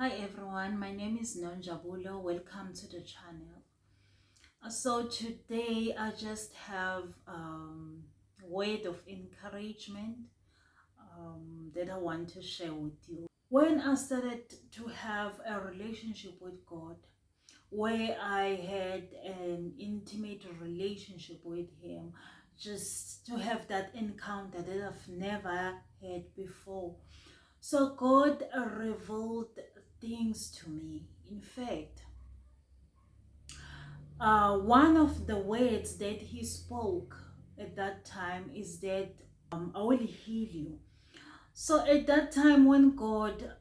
Hi everyone, my name is Nonjabulo. Welcome to the channel. So today I just have word of encouragement that I want to share with you. When I started to have a relationship with God, where I had an intimate relationship with Him, just to have that encounter that I've never had before. So God revealed things to me. In fact, one of the words that He spoke at that time is that I will heal you. So at that time when God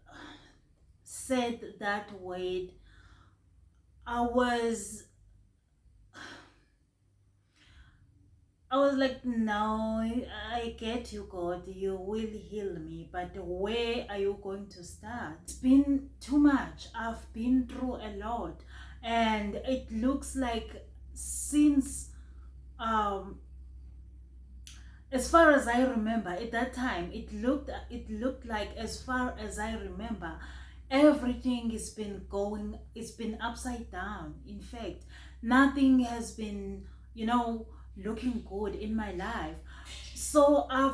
said that word, I was I was like, no, I get you, God. You will heal me. But where are you going to start? It's been too much. I've been through a lot. And it looks like since, as far as I remember, at that time, it looked like, as far as I remember, everything it's been upside down. In fact, nothing has been, looking good in my life. So I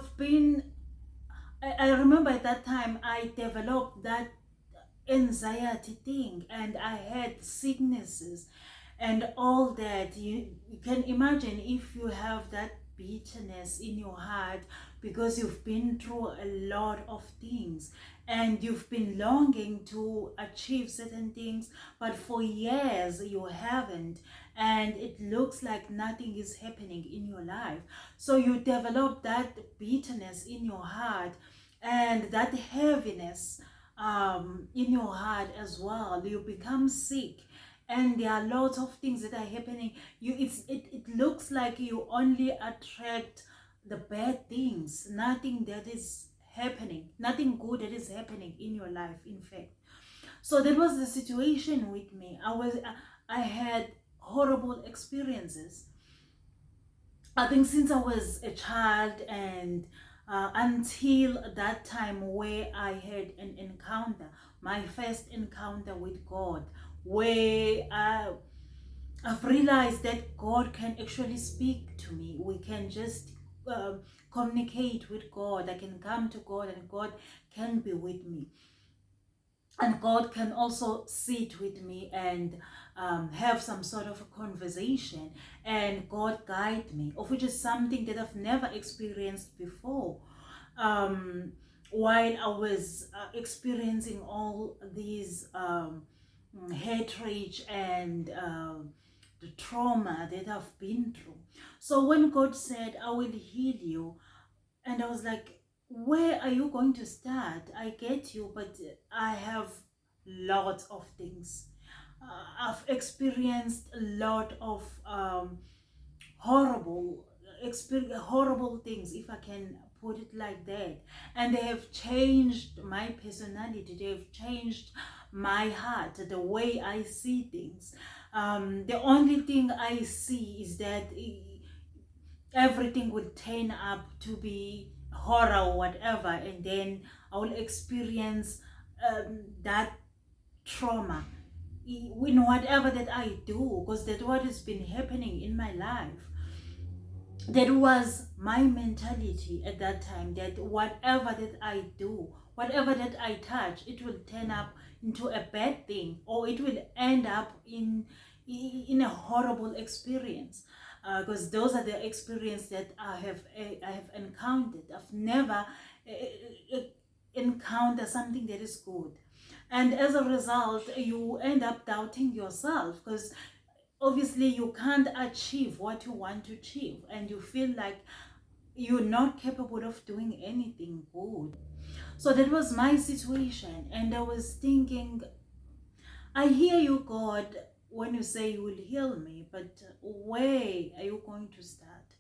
remember at that time I developed that anxiety thing, and I had sicknesses and all that. You can imagine if you have that bitterness in your heart because you've been through a lot of things and you've been longing to achieve certain things, but for years you haven't, and it looks like nothing is happening in your life. So you develop that bitterness in your heart and that heaviness in your heart as well. You become sick, and there are lots of things that are happening. It looks like you only attract the bad things, nothing that is happening, nothing good that is happening in your life, in fact. So that was the situation with me. I had horrible experiences, I think, since I was a child, and until that time where I had an encounter, my first encounter with God, where I've realized that God can actually speak to me. We can just communicate with God. I can come to God and God can be with me. And God can also sit with me and have some sort of a conversation, and God guide me, of which is something that I've never experienced before. Um, while I was experiencing all these hatred and the trauma that I've been through. So when God said, I will heal you, and I was like, where are you going to start? I get you, but I have lots of things. I've experienced a lot of horrible horrible things, if I can put it like that, and they have changed my personality. They have changed my heart, the way I see things. The only thing I see is that everything will turn up to be horror or whatever, and then I will experience that trauma in whatever that I do, because that's what has been happening in my life. That was my mentality at that time, that whatever that I do, whatever that I touch, it will turn up into a bad thing, or it will end up in a horrible experience, because those are the experience that I have encountered. I've never encountered something that is good, and as a result you end up doubting yourself, because obviously you can't achieve what you want to achieve, and you feel like you're not capable of doing anything good. So that was my situation, and I was thinking, I hear you, God, when you say you will heal me, but where are you going to start?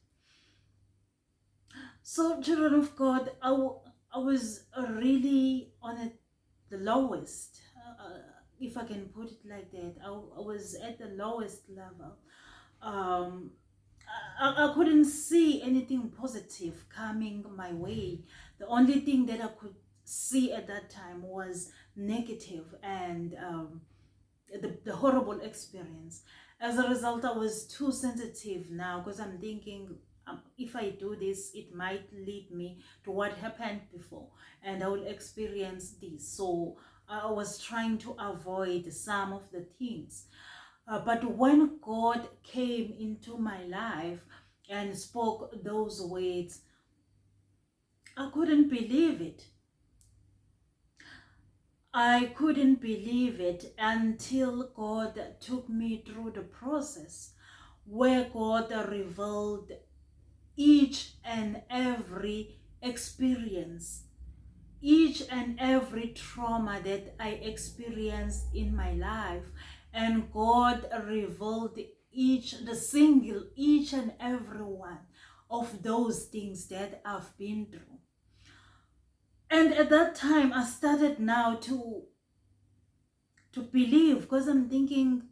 So, children of God, I was really on the lowest, if I can put it like that. I was at the lowest level. um, I couldn't see anything positive coming my way. The only thing that I could see at that time was negative and the horrible experience. As a result, I was too sensitive now because I'm thinking, if I do this, it might lead me to what happened before and I will experience this. So I was trying to avoid some of the things. But when God came into my life and spoke those words, I couldn't believe it. I couldn't believe it until God took me through the process where God revealed each and every experience, each and every trauma that I experienced in my life. And God revealed each and every one of those things that I've been through. And at that time, I started now to believe, because I'm thinking,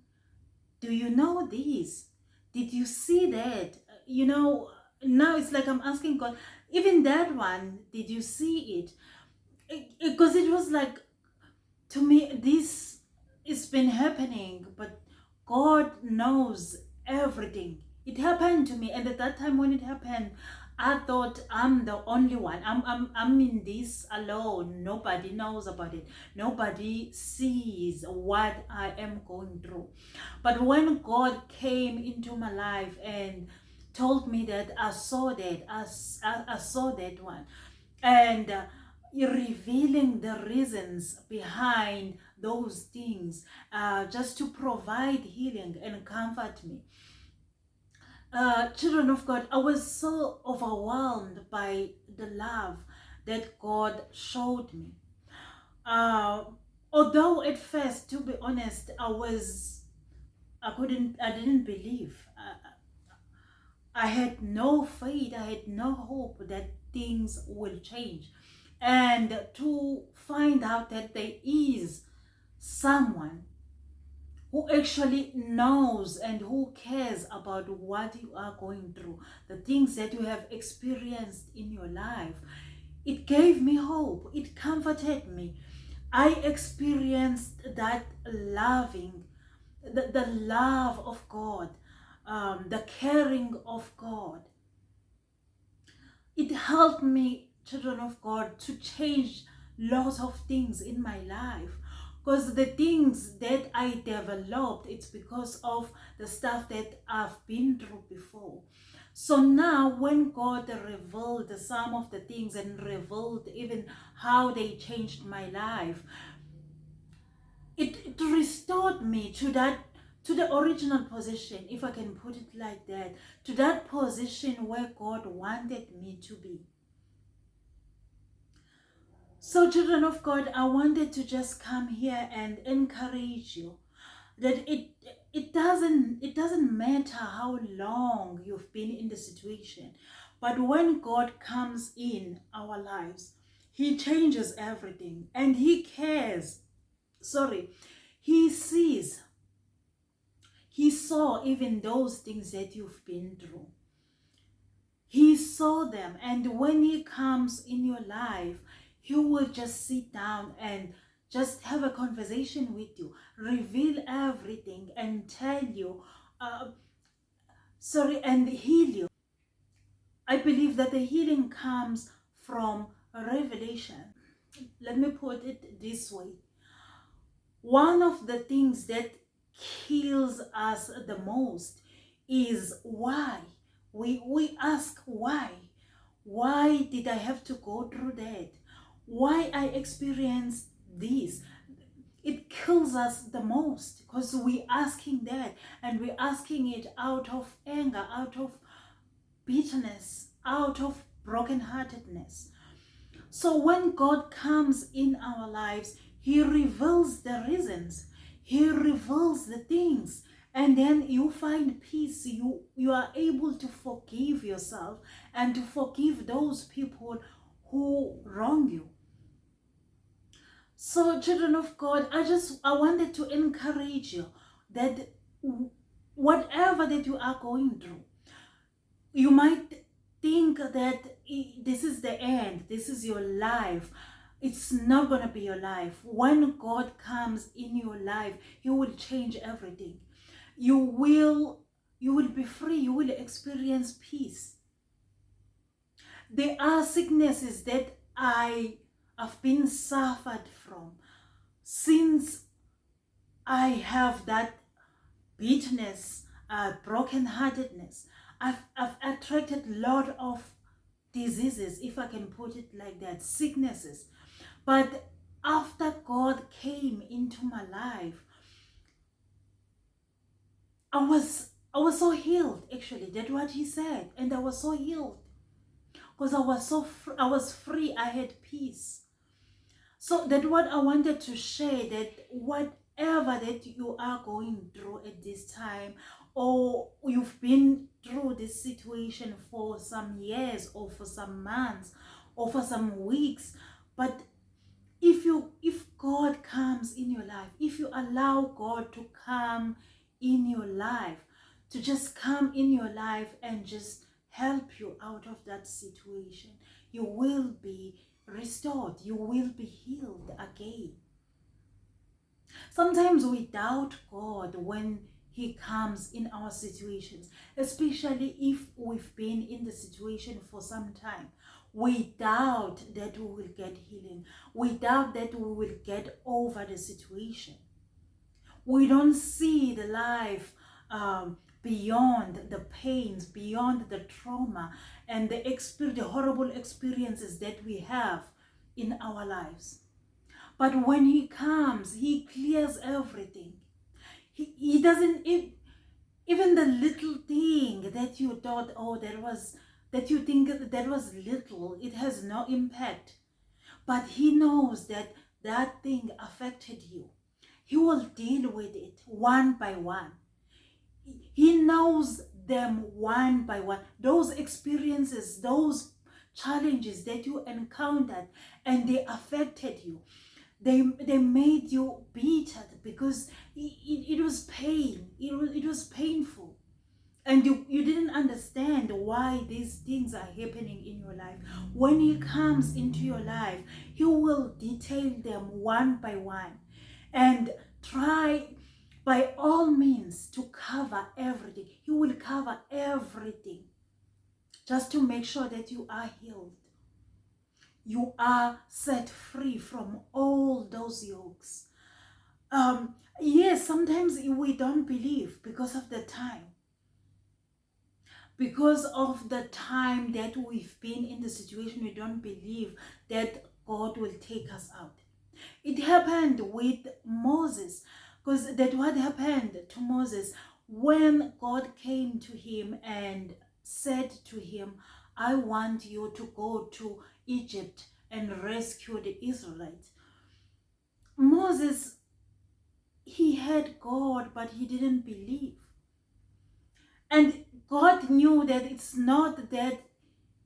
do you know this? Did you see that? Now it's like I'm asking God, even that one, did you see it? Because it was like, to me, this has been happening, but God knows everything. It happened to me, and at that time when it happened, I thought I'm the only one. I'm in this alone. Nobody knows about it. Nobody sees what I am going through. But when God came into my life and told me that I saw that, I saw that one, and revealing the reasons behind those things, just to provide healing and comfort me. Children of God, I was so overwhelmed by the love that God showed me. Uh, Although at first, to be honest, I didn't believe. I had no faith, I had no hope that things will change. And to find out that there is someone who actually knows and who cares about what you are going through, the things that you have experienced in your life, it gave me hope, it comforted me. I experienced that the love of God, the caring of God. It helped me, children of God, to change lots of things in my life. Because the things that I developed, it's because of the stuff that I've been through before. So now when God revealed some of the things and revealed even how they changed my life, it restored me to the original position, if I can put it like that, to that position where God wanted me to be. So, children of God, I wanted to just come here and encourage you that it doesn't matter how long you've been in the situation, but when God comes in our lives, He changes everything, and He cares. Sorry, He sees. He saw even those things that you've been through. He saw them, and when He comes in your life, He will just sit down and just have a conversation with you, reveal everything, and tell you, and heal you. I believe that the healing comes from revelation. Let me put it this way. One of the things that kills us the most is why. We ask why. Why did I have to go through that? Why I experienced this? It kills us the most because we're asking that, and we're asking it out of anger, out of bitterness, out of brokenheartedness. So when God comes in our lives, He reveals the reasons, He reveals the things, and then you find peace. You are able to forgive yourself and to forgive those people who wrong you. So, children of God, I wanted to encourage you that whatever that you are going through, you might think that this is the end, this is your life. it's not going to be your life. When God comes in your life, he will change everything. You will be free. You will experience peace. There are sicknesses that I have been suffered from since I have that bitterness, brokenheartedness. I've attracted a lot of diseases, if I can put it like that, sicknesses. But after God came into my life, I was so healed. Actually, that's what he said, and I was so healed because I was free. I had peace. So that what I wanted to share, that whatever that you are going through at this time, or you've been through this situation for some years or for some months or for some weeks, but if God comes in your life, if you allow God to come in your life, to just come in your life and just help you out of that situation, you will be restored. You will be healed again. Sometimes we doubt God when he comes in our situations, especially if we've been in the situation for some time. We doubt that we will get healing. We doubt that we will get over the situation. We don't see the life beyond the pains, beyond the trauma, and the horrible experiences that we have in our lives. But when he comes, he clears everything. He doesn't, even the little thing that you thought, oh, that you think that was little, it has no impact. But he knows that that thing affected you. He will deal with it one by one. He knows them one by one. Those experiences, those challenges that you encountered, and they affected you. They made you bitter because it was pain. It was painful. And you didn't understand why these things are happening in your life. When he comes into your life, he will detail them one by one and try by all means to cover everything. He will cover everything just to make sure that you are healed. You are set free from all those yokes. Yes, sometimes we don't believe because of the time. Because of the time that we've been in the situation, we don't believe that God will take us out. It happened with Moses, because that what happened to Moses when God came to him and said to him, I want you to go to Egypt and rescue the Israelites. Moses, he had God, but he didn't believe. And God knew that it's not that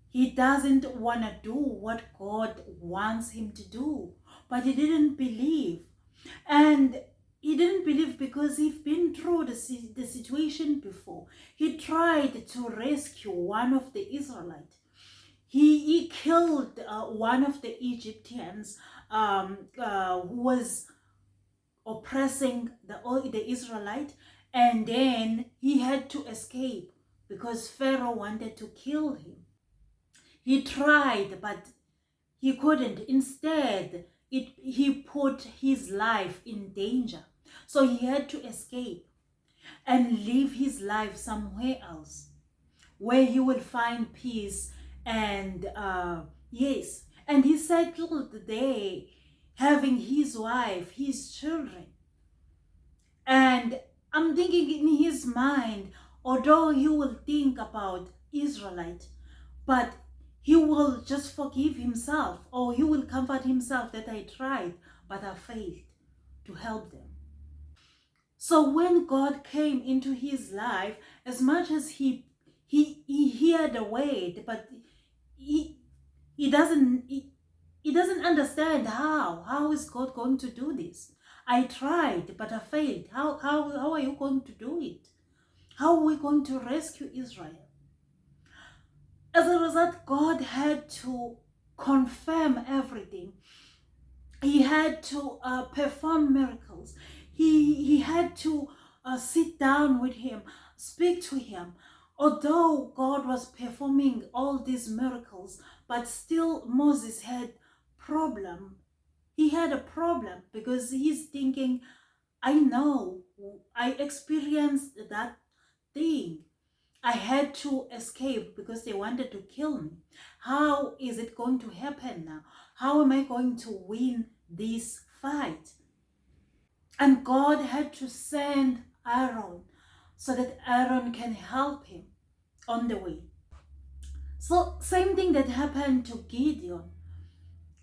he doesn't want to do what God wants him to do, but he didn't believe. And he didn't believe because he'd been through the situation before. He tried to rescue one of the Israelites. He killed one of the Egyptians who was oppressing the Israelite, and then he had to escape because Pharaoh wanted to kill him. He tried, but he couldn't. Instead, he put his life in danger. So he had to escape and live his life somewhere else where he will find peace. And yes, and he settled there, having his wife, his children. And I'm thinking in his mind, although he will think about Israelite, but he will just forgive himself, or he will comfort himself that I tried, but I failed to help them. So when God came into his life, as much as he heard the word, but he doesn't understand how is God going to do this. I tried, but I failed. How are you going to do it? How are we going to rescue Israel? As a result, God had to confirm everything He had to perform miracles. He had to sit down with him, speak to him. Although God was performing all these miracles, but still Moses had problem. He had a problem because he's thinking, I know, I experienced that thing. I had to escape because they wanted to kill me. How is it going to happen now? How am I going to win this fight? And God had to send Aaron so that Aaron can help him on the way. So, same thing that happened to Gideon,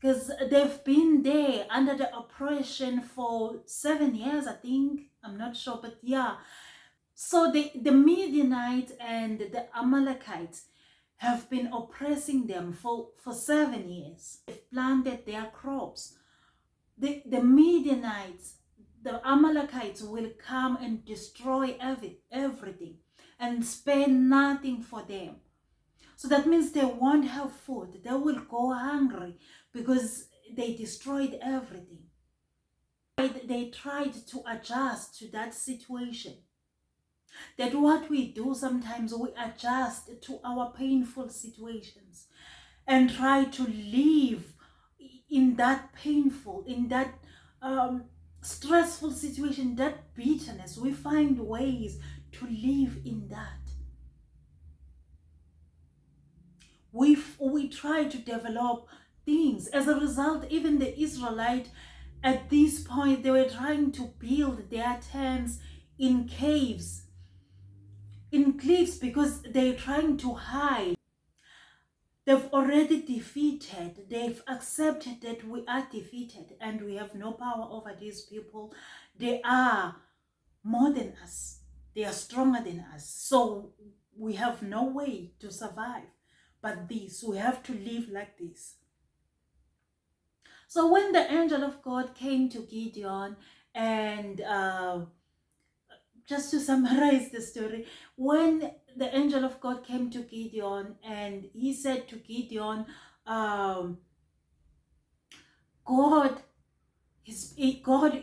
because they've been there under the oppression for 7 years, I think. I'm not sure, but yeah. So the Midianites and the Amalekites have been oppressing them for 7 years. They've planted their crops. The Midianites, the Amalekites will come and destroy everything and spare nothing for them. So that means they won't have food. They will go hungry because they destroyed everything. They tried to adjust to that situation. That what we do sometimes, we adjust to our painful situations and try to live in that painful, in that stressful situation, that bitterness. We find ways to live in that. We try to develop things. As a result, even the Israelite at this point, they were trying to build their tents in caves, in cliffs, because they're trying to hide. They've already defeated, they've accepted that we are defeated and we have no power over these people. They are more than us, they are stronger than us. So we have no way to survive but this. We have to live like this. So when the angel of God came to Gideon and just to summarize the story, when the angel of God came to Gideon and he said to Gideon, God God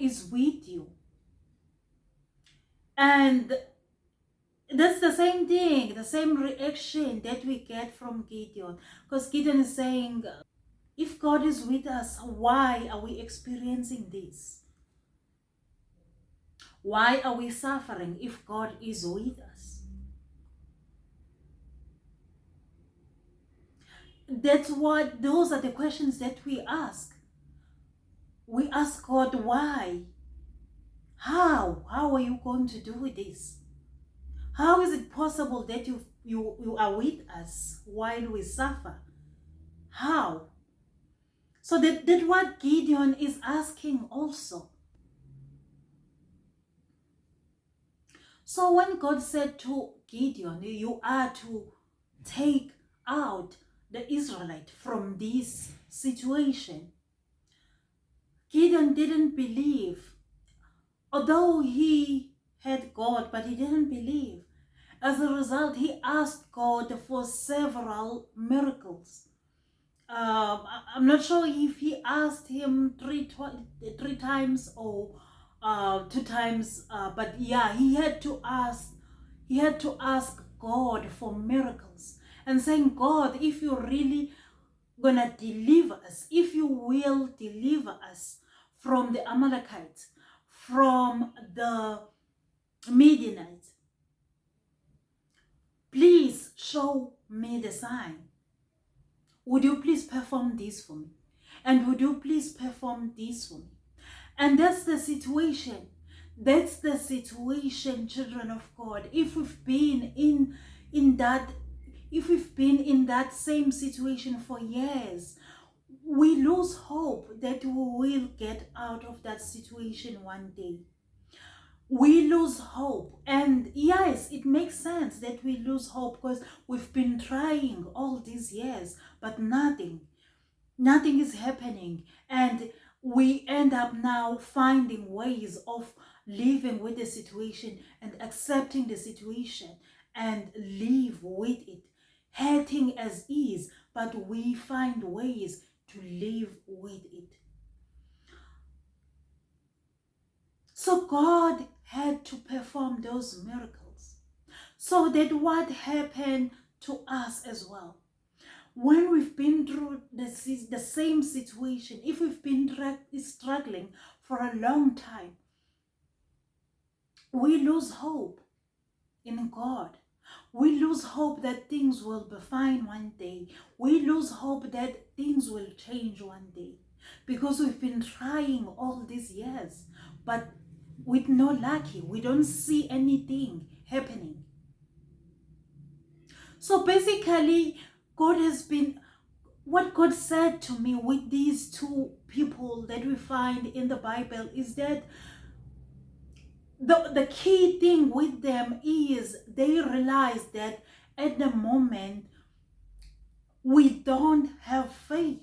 is with you. And that's the same thing, the same reaction that we get from Gideon. Because Gideon is saying, if God is with us, why are we experiencing this? Why are we suffering if God is with us? Those are the questions that we ask. We ask God, why? How? How are you going to do this? How is it possible that you are with us while we suffer? How? So that what Gideon is asking also. So when God said to Gideon, you are to take out the Israelite from this situation, Gideon didn't believe. Although he had God, but he didn't believe. As a result, he asked God for several miracles. I'm not sure if he asked him three times or 2 times, but yeah, he had to ask. He had to ask God for miracles and saying, God, if you're really gonna deliver us, if you will deliver us from the Amalekites, from the Midianites, please show me the sign. Would you please perform this for me? And would you please perform this for me? And that's the situation. That's the situation, children of God. If we've been in that, if we've been in that same situation for years, we lose hope that we will get out of that situation one day. We lose hope. And yes, it makes sense that we lose hope because we've been trying all these years, but nothing is happening. And we end up now finding ways of living with the situation and accepting the situation and live with it, hating as is, but we find ways to live with it. So God had to perform those miracles so that what happened to us as well. When we've been through the same situation, if we've been struggling for a long time, we lose hope in God. We lose hope that things will be fine one day. We lose hope that things will change one day because we've been trying all these years, but with no lucky, we don't see anything happening. So basically, God has been, what God said to me with these two people that we find in the Bible is that the key thing with them is they realize that at the moment we don't have faith,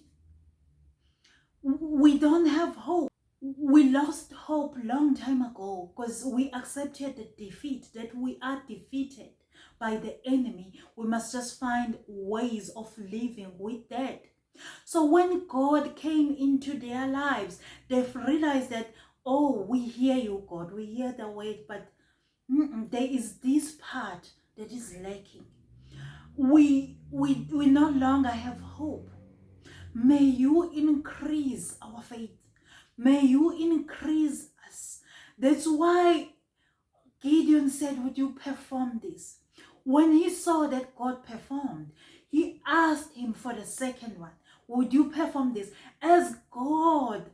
we don't have hope. We lost hope long time ago because we accepted the defeat, that we are defeated by the enemy. We must just find ways of living with that. So when God came into their lives, they've realized that, oh, we hear you, God, we hear the word, but there is this part that is lacking. We no longer have hope. May you increase our faith. May you increase us. That's why Gideon said, would you perform this? When he saw that God performed, he asked him for the second one. Would you perform this? As God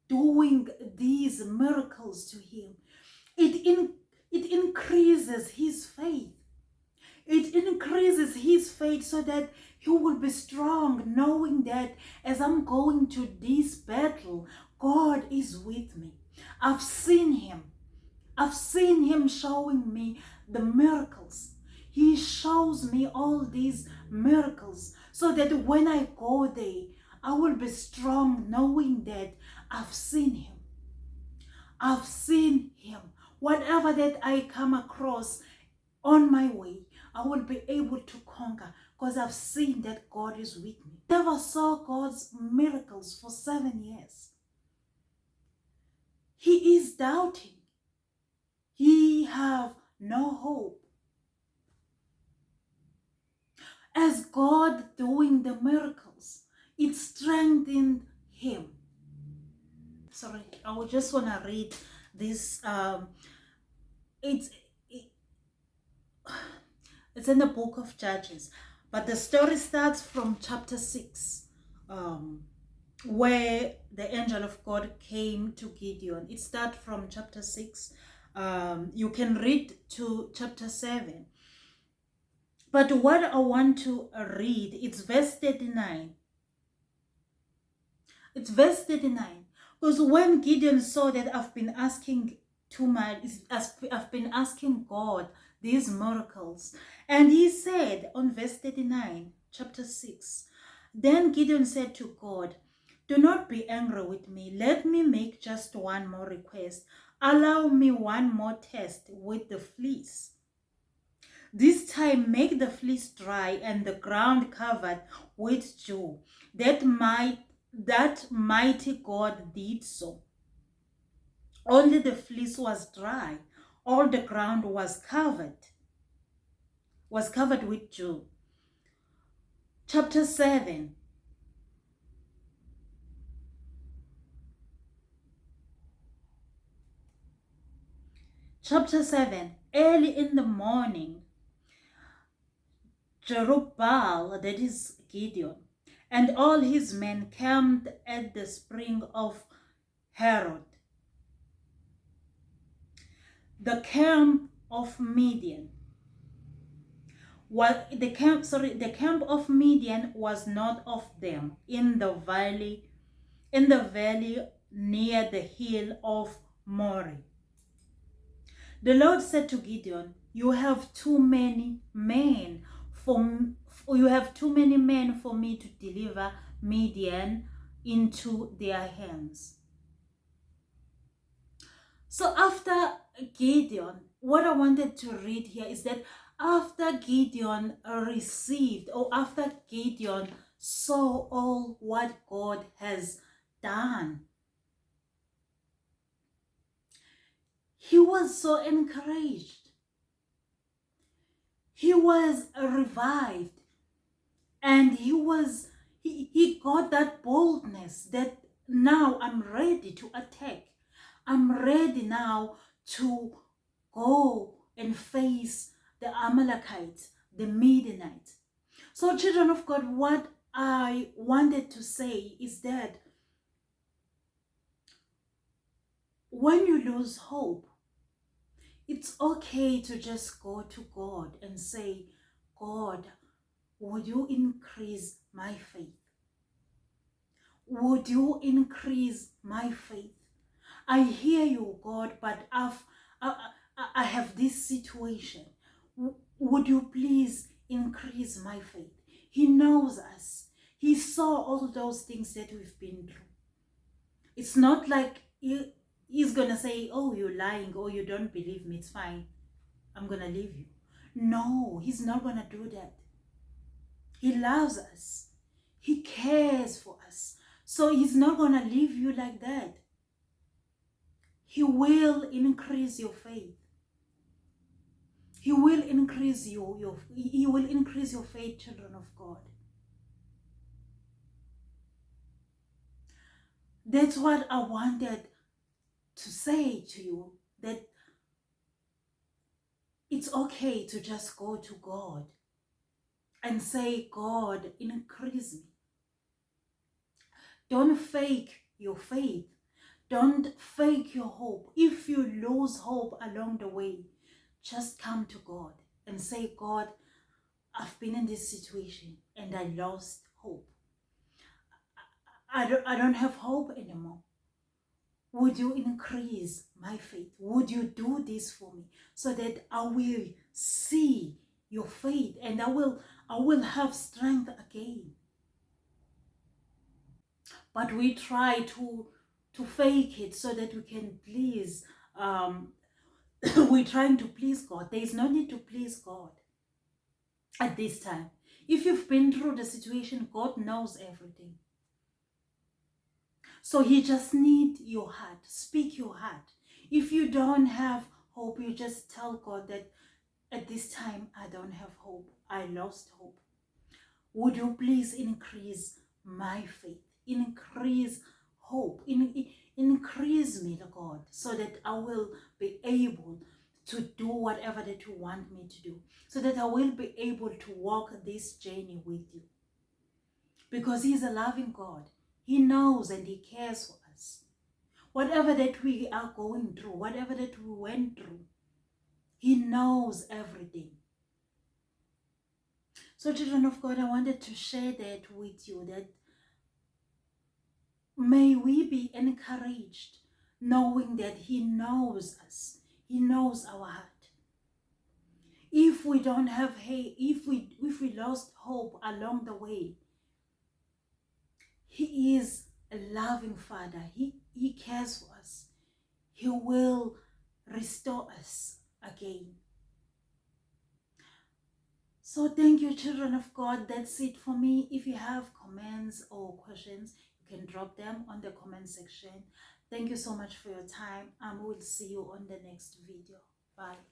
doing these miracles to him, it increases his faith. It increases his faith so that he will be strong, knowing that as I'm going to this battle, God is with me. I've seen him. I've seen him showing me the miracles. He shows me all these miracles so that when I go there, I will be strong knowing that I've seen him. I've seen him. Whatever that I come across on my way, I will be able to conquer because I've seen that God is with me. Never saw God's miracles for 7 years. He is doubting. He have no hope. As God doing the miracles, it strengthened him. Sorry, I would just want to read this. It's in the book of Judges, but the story starts from chapter 6, where the angel of God came to Gideon. It starts from chapter 6. You can read to chapter 7. But what I want to read, it's verse 39. It's verse 39. Because when Gideon saw that I've been asking too much, I've been asking God these miracles. And he said on verse 39, chapter 6, then Gideon said to God, do not be angry with me. Let me make just one more request. Allow me one more test with the fleece. This time make the fleece dry and the ground covered with dew. That mighty God did so. Only the fleece was dry. All the ground was covered with dew. Chapter 7. Chapter 7. Early in the morning, Jerubbaal, that is Gideon, and all his men camped at the spring of Herod, the camp of Midian. The camp of Midian was north of them in the valley near the hill of Moreh. The Lord said to Gideon, you have too many men for me to deliver Midian into their hands. So after Gideon, what I wanted to read here is that after Gideon received, or after Gideon saw all what God has done, He was so encouraged. He was revived, and he got that boldness that now I'm ready to attack. I'm ready now to go and face the Amalekites, the Midianites. So, children of God, what I wanted to say is that when you lose hope, it's okay to just go to God and say, God, would you increase my faith? Would you increase my faith? I hear you, God, but I have this situation. Would you please increase my faith? He knows us. He saw all those things that we've been through. It's not like he's going to say, oh, you're lying, or you don't believe me, it's fine, I'm going to leave you. No, he's not going to do that. He loves us. He cares for us. So he's not going to leave you like that. He will increase your faith. He will increase he will increase your faith, children of God. That's what I wanted to say to you, that it's okay to just go to God and say, God, increase me. Don't fake your faith. Don't fake your hope. If you lose hope along the way, just come to God and say, God, I've been in this situation and I lost hope. I don't have hope anymore. Would you increase my faith? Would you do this for me so that I will see your faith and I will have strength again? But we try to fake it so that we can please. We're trying to please God. There is no need to please God at this time. If you've been through the situation, God knows everything. So he just needs your heart. Speak your heart. If you don't have hope, you just tell God that at this time I don't have hope. I lost hope. Would you please increase my faith? Increase hope. Increase me, God, so that I will be able to do whatever that you want me to do. So that I will be able to walk this journey with you. Because he's a loving God. He knows and he cares for us. Whatever that we are going through, whatever that we went through, he knows everything. So, children of God, I wanted to share that with you, that may we be encouraged knowing that he knows us. He knows our heart. If we don't have if we lost hope along the way, he is a loving Father. He cares for us. He will restore us again. So thank you, children of God. That's it for me. If you have comments or questions, you can drop them on the comment section. Thank you so much for your time, and we'll see you on the next video. Bye.